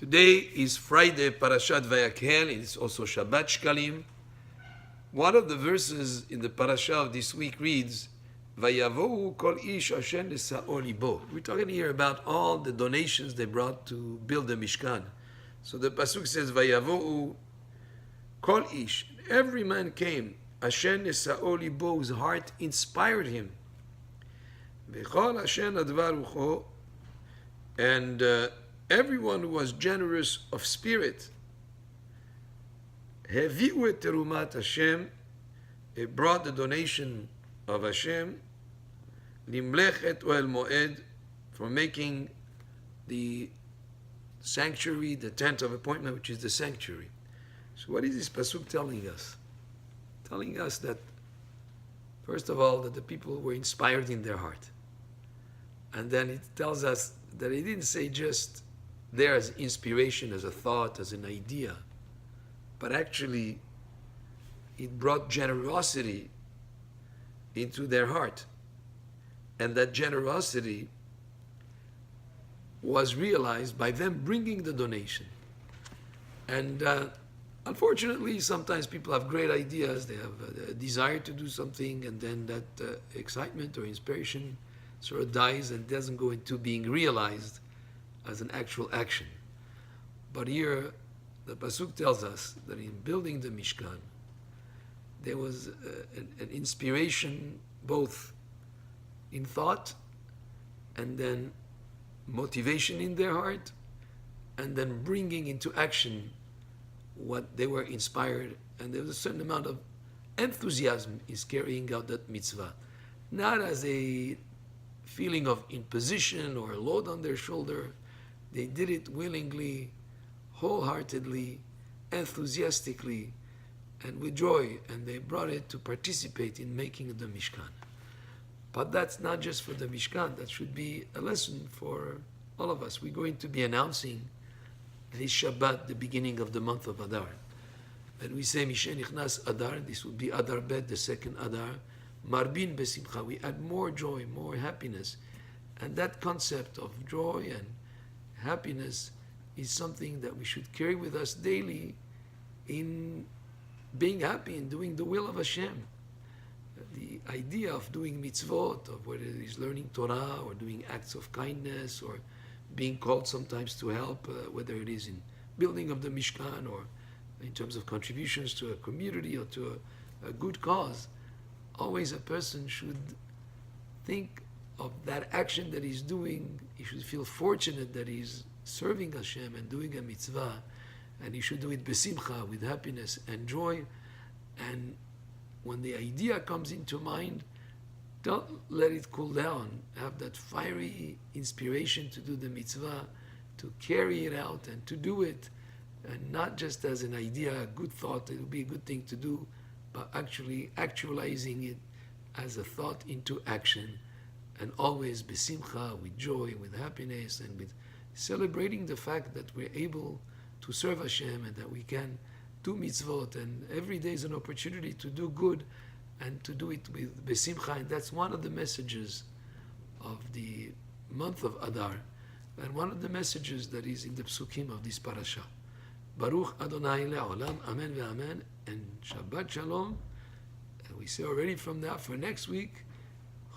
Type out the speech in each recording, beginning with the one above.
Today is Friday, Parashat Vayakhel. It's also Shabbat Shkalim. One of the verses in the parasha of this week reads, Vayavohu kol ish asher nesa'o libo. We're talking here about all the donations they brought to build the Mishkan. So the pasuk says, Vayavohu kol ish. Every man came, asher nesa'o libo, whose heart inspired him. V'chol asher nadvar rucho. And everyone who was generous of spirit, Hevi'u et terumat Hashem, it brought the donation of Hashem, Limlechet oel moed, for making the sanctuary, the tent of appointment, which is the sanctuary. So what is this pasuk telling us? Telling us that, first of all, that the people were inspired in their heart. And then it tells us that it didn't say just there as inspiration, as a thought, as an idea, but actually it brought generosity into their heart. And that generosity was realized by them bringing the donation. And unfortunately, sometimes people have great ideas, they have a desire to do something, and then that excitement or inspiration sort of dies and doesn't go into being realized as an actual action. But here, the pasuk tells us that in building the Mishkan, there was an inspiration both in thought and then motivation in their heart, and then bringing into action what they were inspired. And there was a certain amount of enthusiasm in carrying out that mitzvah, not as a feeling of imposition or a load on their shoulder. They did it willingly, wholeheartedly, enthusiastically, and with joy, and they brought it to participate in making the Mishkan. But that's not just for the Mishkan, that should be a lesson for all of us. We're going to be announcing this Shabbat, the beginning of the month of Adar. And we say, Mishen Nichnas Adar, this would be Adar Bet, the second Adar, Marbin Besimcha, we add more joy, more happiness. And that concept of joy and happiness is something that we should carry with us daily in being happy, in doing the will of Hashem. The idea of doing mitzvot, of whether it is learning Torah or doing acts of kindness or being called sometimes to help, whether it is in building of the Mishkan or in terms of contributions to a community or to a good cause, always a person should think of that action that he's doing. He should feel fortunate that he's serving Hashem and doing a mitzvah, and he should do it besimcha, with happiness and joy. And when the idea comes into mind, don't let it cool down. Have that fiery inspiration to do the mitzvah, to carry it out and to do it, and not just as an idea, a good thought, it would be a good thing to do, but actually actualizing it as a thought into action, and always besimcha, with joy, with happiness, and with celebrating the fact that we're able to serve Hashem and that we can do mitzvot, and every day is an opportunity to do good and to do it with besimcha. And that's one of the messages of the month of Adar, and one of the messages that is in the psukim of this parasha. Baruch Adonai le'olam, amen ve'amen, and Shabbat Shalom. And we say already from now for next week,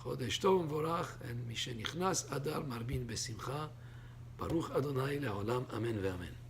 Chodesh Tov U'Mvorach, and Mishenichnas Adar Marbin Besimcha. Baruch Adonai le'olam, amen ve'amen.